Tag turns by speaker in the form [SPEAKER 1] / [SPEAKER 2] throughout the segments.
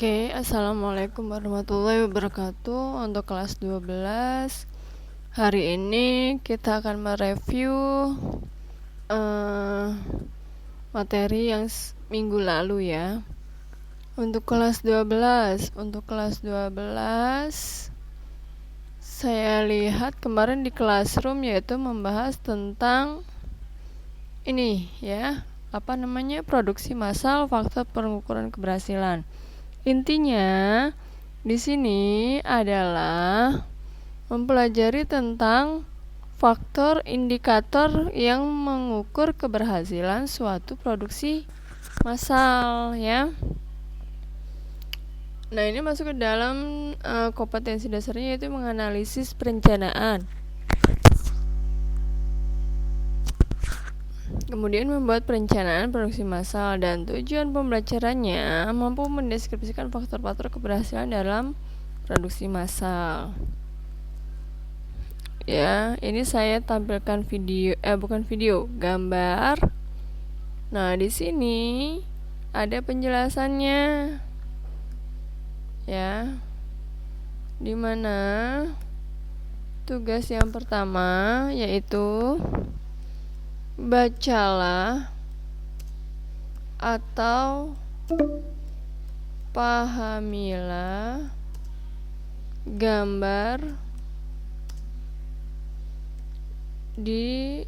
[SPEAKER 1] Assalamualaikum warahmatullahi wabarakatuh. Untuk kelas 12, hari ini kita akan mereview materi yang minggu lalu ya. Untuk kelas 12, saya lihat kemarin di classroom yaitu membahas tentang ini ya, produksi massal, faktor pengukuran keberhasilan. Intinya di sini adalah mempelajari tentang faktor indikator yang mengukur keberhasilan suatu produksi massal ya. Nah, ini masuk ke dalam kompetensi dasarnya, yaitu menganalisis perencanaan. Kemudian membuat perencanaan produksi massal, dan tujuan pembelajarannya mampu mendeskripsikan faktor-faktor keberhasilan dalam produksi massal. Ya, ini saya tampilkan gambar. Nah, di sini ada penjelasannya. Ya. Dimana tugas yang pertama yaitu bacalah atau pahamilah gambar di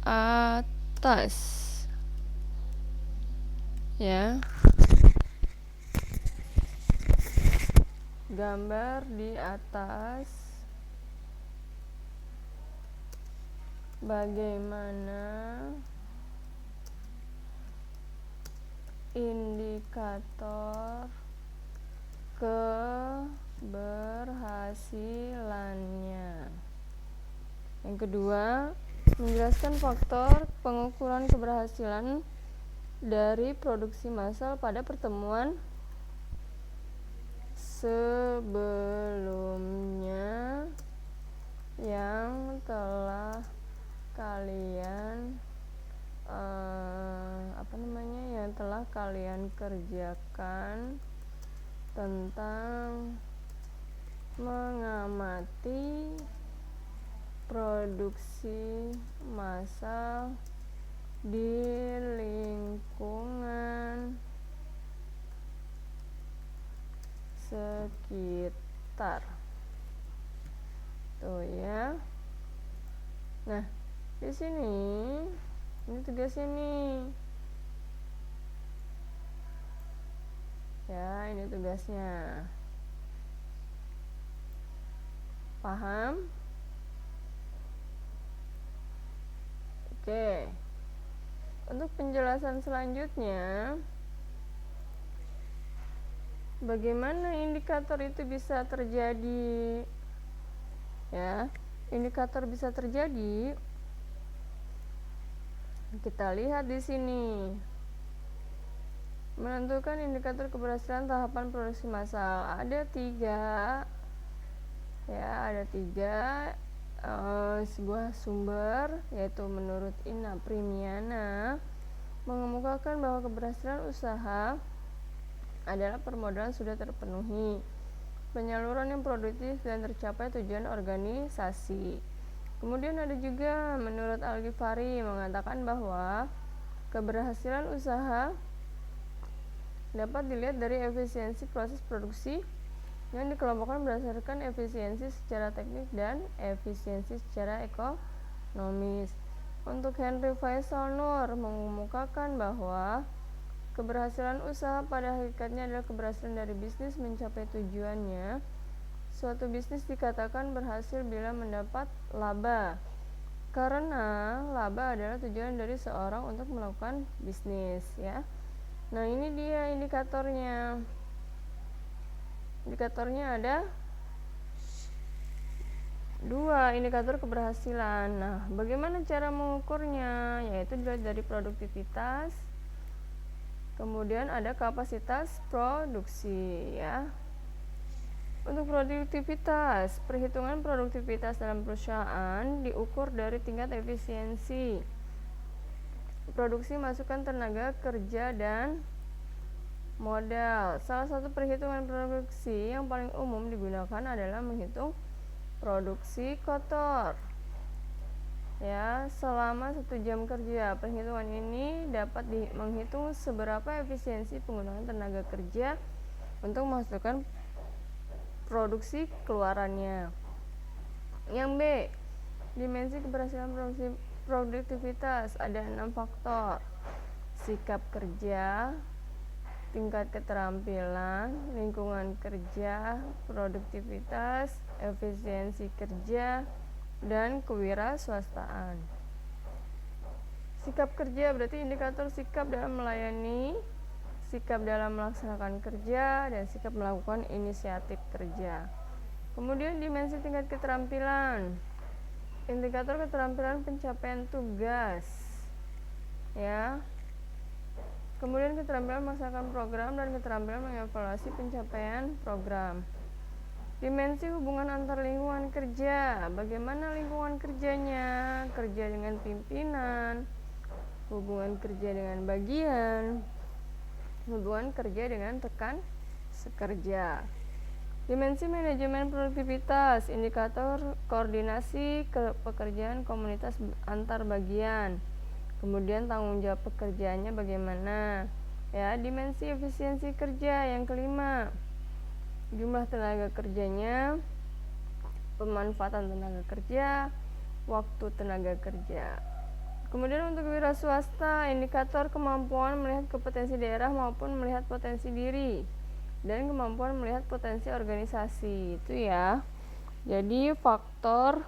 [SPEAKER 1] atas ya. Gambar di atas bagaimana indikator keberhasilannya. Yang kedua, menjelaskan faktor pengukuran keberhasilan dari produksi massal pada pertemuan sebelumnya yang telah kalian kerjakan tentang mengamati produksi massal di lingkungan sekitar. Tuh ya. Nah, di sini ini tugasnya nih. Ya, ini tugasnya. Paham? Oke. Untuk penjelasan selanjutnya, bagaimana indikator itu bisa terjadi? Ya, indikator bisa terjadi. Kita lihat di sini. Menentukan indikator keberhasilan tahapan produksi massal. Ada tiga sebuah sumber, yaitu menurut Ina Primiana mengemukakan bahwa keberhasilan usaha adalah permodalan sudah terpenuhi, penyaluran yang produktif, dan tercapai tujuan organisasi. Kemudian ada juga menurut Al-Ghifari mengatakan bahwa keberhasilan usaha dapat dilihat dari efisiensi proses produksi yang dikelompokkan berdasarkan efisiensi secara teknik dan efisiensi secara ekonomis. Untuk Henry Faisal Nur mengemukakan bahwa keberhasilan usaha pada hakikatnya adalah keberhasilan dari bisnis mencapai tujuannya. Suatu bisnis dikatakan berhasil bila mendapat laba, karena laba adalah tujuan dari seorang untuk melakukan bisnis ya. Nah, ini dia indikatornya. Indikatornya ada dua, indikator keberhasilan. Nah, bagaimana cara mengukurnya? Yaitu dilihat dari produktivitas. Kemudian ada kapasitas produksi ya. Untuk produktivitas, perhitungan produktivitas dalam perusahaan diukur dari tingkat efisiensi produksi, masukan tenaga kerja, dan modal. Salah satu perhitungan produksi yang paling umum digunakan adalah menghitung produksi kotor. Ya, selama 1 jam kerja, perhitungan ini dapat menghitung seberapa efisiensi penggunaan tenaga kerja untuk menghasilkan produksi keluarannya. Yang B, dimensi keberhasilan produktivitas ada 6 faktor: sikap kerja, tingkat keterampilan, lingkungan kerja, produktivitas, efisiensi kerja, dan kewirausahaan. Sikap kerja berarti indikator sikap dalam melayani, sikap dalam melaksanakan kerja, dan sikap melakukan inisiatif kerja. Kemudian dimensi tingkat keterampilan, indikator keterampilan pencapaian tugas, ya. Kemudian keterampilan melaksanakan program dan keterampilan mengevaluasi pencapaian program. Dimensi hubungan antar lingkungan kerja, bagaimana lingkungan kerjanya, kerja dengan pimpinan, hubungan kerja dengan bagian, hubungan kerja dengan rekan sekerja. Dimensi manajemen produktivitas, indikator koordinasi pekerjaan komunitas antar bagian. Kemudian tanggung jawab pekerjaannya bagaimana. Ya, dimensi efisiensi kerja yang kelima, jumlah tenaga kerjanya, pemanfaatan tenaga kerja, waktu tenaga kerja. Kemudian untuk wira swasta, indikator kemampuan melihat kompetensi daerah maupun melihat potensi diri, dan kemampuan melihat potensi organisasi. Itu ya. Jadi faktor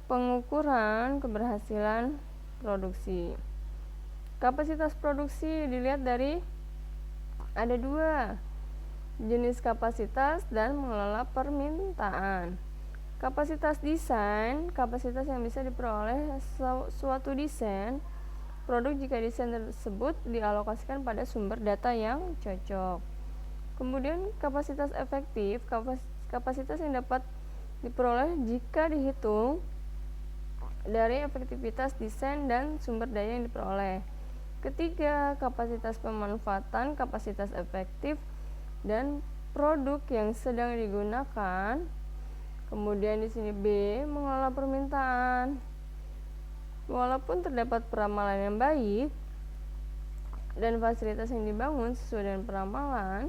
[SPEAKER 1] pengukuran keberhasilan produksi. Kapasitas produksi dilihat dari ada 2, jenis kapasitas dan mengelola permintaan. Kapasitas desain, kapasitas yang bisa diperoleh suatu desain produk jika desain tersebut dialokasikan pada sumber data yang cocok. Kemudian kapasitas efektif, kapasitas yang dapat diperoleh jika dihitung dari efektivitas desain dan sumber daya yang diperoleh. Ketiga, kapasitas pemanfaatan, kapasitas efektif dan produk yang sedang digunakan. Kemudian di sini B, mengelola permintaan. Walaupun terdapat peramalan yang baik dan fasilitas yang dibangun sesuai dengan peramalan,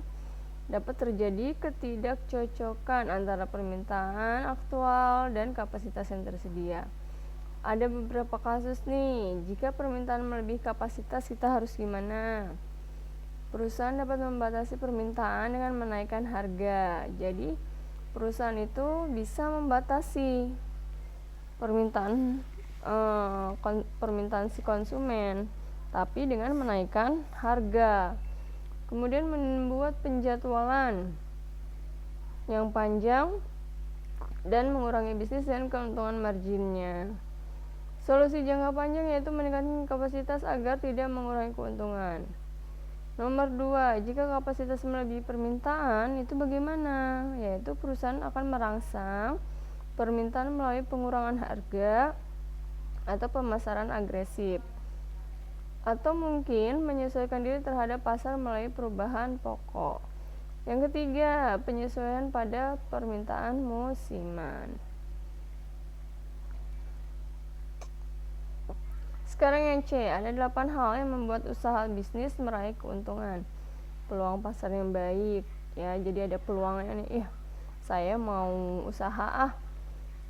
[SPEAKER 1] dapat terjadi ketidakcocokan antara permintaan aktual dan kapasitas yang tersedia. Ada beberapa kasus nih, jika permintaan melebihi kapasitas kita harus gimana? Perusahaan dapat membatasi permintaan dengan menaikkan harga. Jadi perusahaan itu bisa membatasi permintaan si konsumen, tapi dengan menaikkan harga. Kemudian membuat penjadwalan yang panjang dan mengurangi bisnis dan keuntungan marginnya. Solusi jangka panjang yaitu meningkatkan kapasitas agar tidak mengurangi keuntungan. Nomor 2, jika kapasitas melebihi permintaan, itu bagaimana? Yaitu perusahaan akan merangsang permintaan melalui pengurangan harga atau pemasaran agresif. Atau mungkin menyesuaikan diri terhadap pasar melalui perubahan pokok. Yang ketiga, penyesuaian pada permintaan musiman. Sekarang yang C, ada 8 hal yang membuat usaha bisnis meraih keuntungan. Peluang pasar yang baik, ya, jadi ada peluangnya nih, saya mau usaha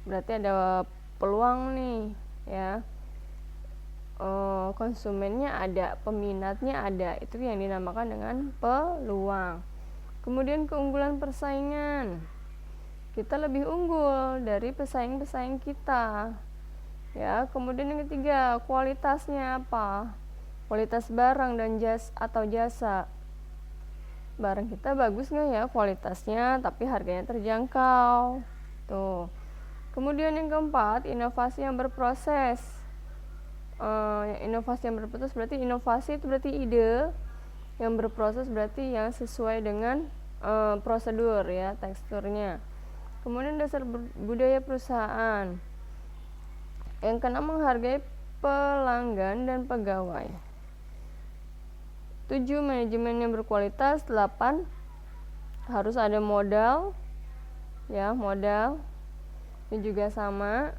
[SPEAKER 1] berarti ada peluang nih, ya. Konsumennya ada, peminatnya ada, itu yang dinamakan dengan peluang. Kemudian keunggulan persaingan, kita lebih unggul dari pesaing-pesaing kita. Ya, kemudian yang ketiga, kualitasnya apa? Kualitas barang dan jasa. Barang kita bagus nggak ya kualitasnya, tapi harganya terjangkau. Tuh. Kemudian yang keempat, inovasi yang berproses. Inovasi yang berproses berarti inovasi itu berarti ide, yang berproses berarti yang sesuai dengan prosedur, ya, teksturnya. Kemudian dasar budaya perusahaan. Yang keenam, menghargai pelanggan dan pegawai. 7. Manajemen yang berkualitas. 8. Harus ada modal, ya, modal ini juga sama,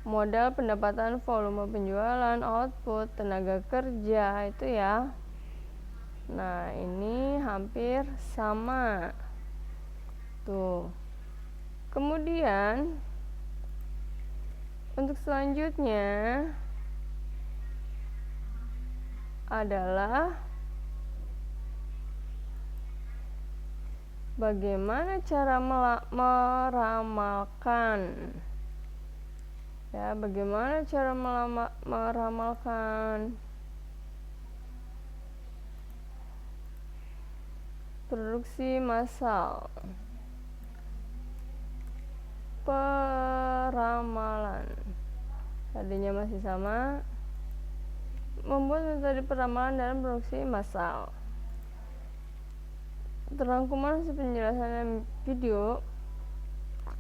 [SPEAKER 1] modal, pendapatan, volume penjualan, output, tenaga kerja, itu ya. Nah, ini hampir sama tuh. Kemudian untuk selanjutnya adalah bagaimana cara meramalkan, ya, bagaimana cara meramalkan produksi massal. Peramalan tadinya masih sama, membuat metode peramalan dalam produksi massal. Terangkuman penjelasan video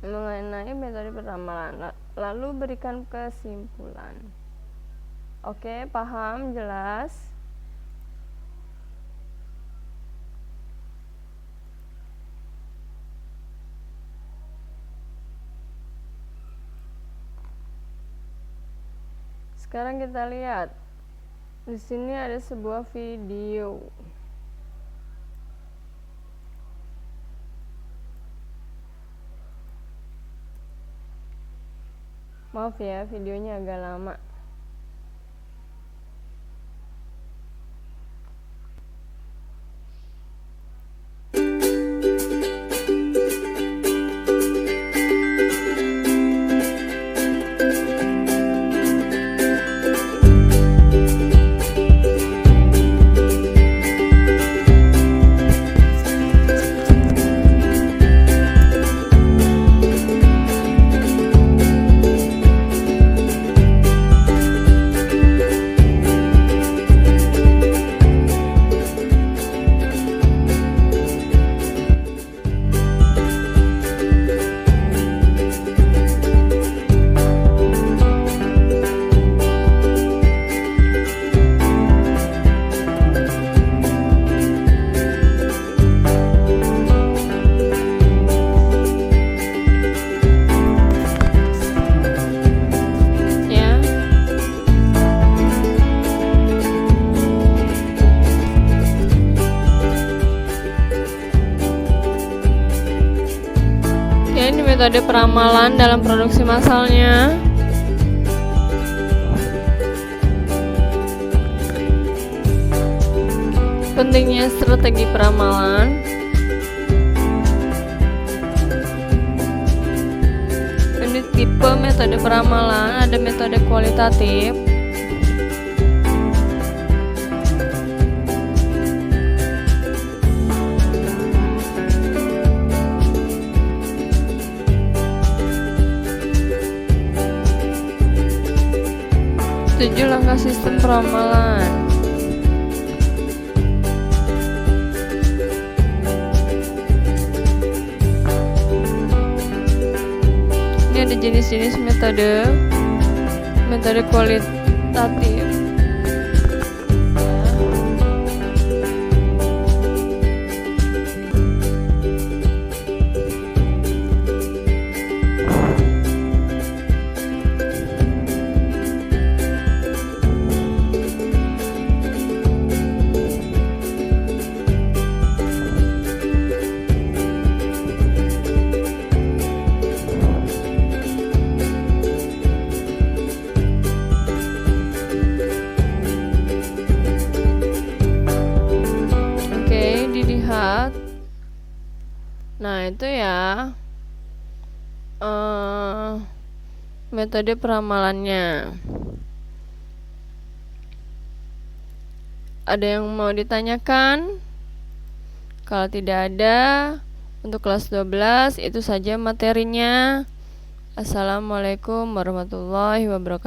[SPEAKER 1] mengenai metode peramalan, lalu berikan kesimpulan. Oke, paham, jelas? Sekarang kita lihat. Di sini ada sebuah video. Maaf ya, videonya agak lama. Ini metode peramalan dalam produksi massalnya. Pentingnya strategi peramalan. Ini tipe metode peramalan, ada metode kualitatif, tujuh langkah sistem peramalan. Ini ada jenis-jenis metode kualitatif. Nah, itu ya metode peramalannya. Ada yang mau ditanyakan? Kalau tidak ada, untuk kelas 12 itu saja materinya. Assalamualaikum warahmatullahi wabarakatuh.